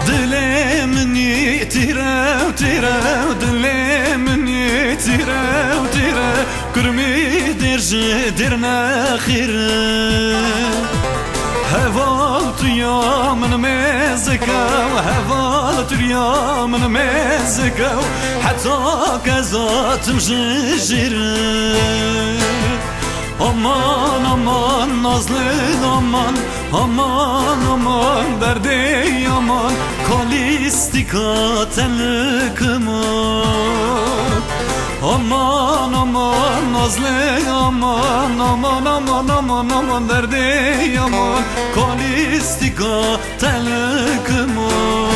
دلمني تيرا تيرا دلمني تيرا تيرا كرمي درنا خير هفالت يا من مزكا هفالت يا من مزكا حتى كزات مججر aman aman nazlı aman aman aman derdi aman kalistika telkıman aman aman nazlı aman aman aman aman aman derdi aman kalistika telkıman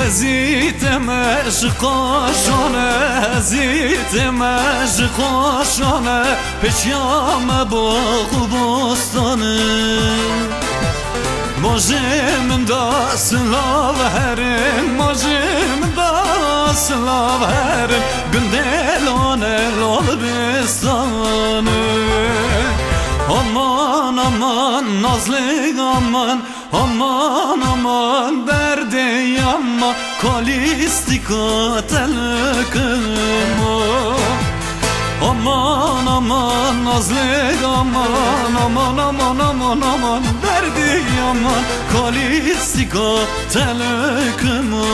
وزيت مشقا شانه زيت مشقا شانه پیشیام باغ و بستانه ماجم دا سلاو هرن ماجم دا سلاو هرن گندلانه لال بستانه aman aman nazlı aman aman aman derde yanma kalistika telkıma aman aman nazlı aman aman aman aman aman derdi yaman kalistika telkıma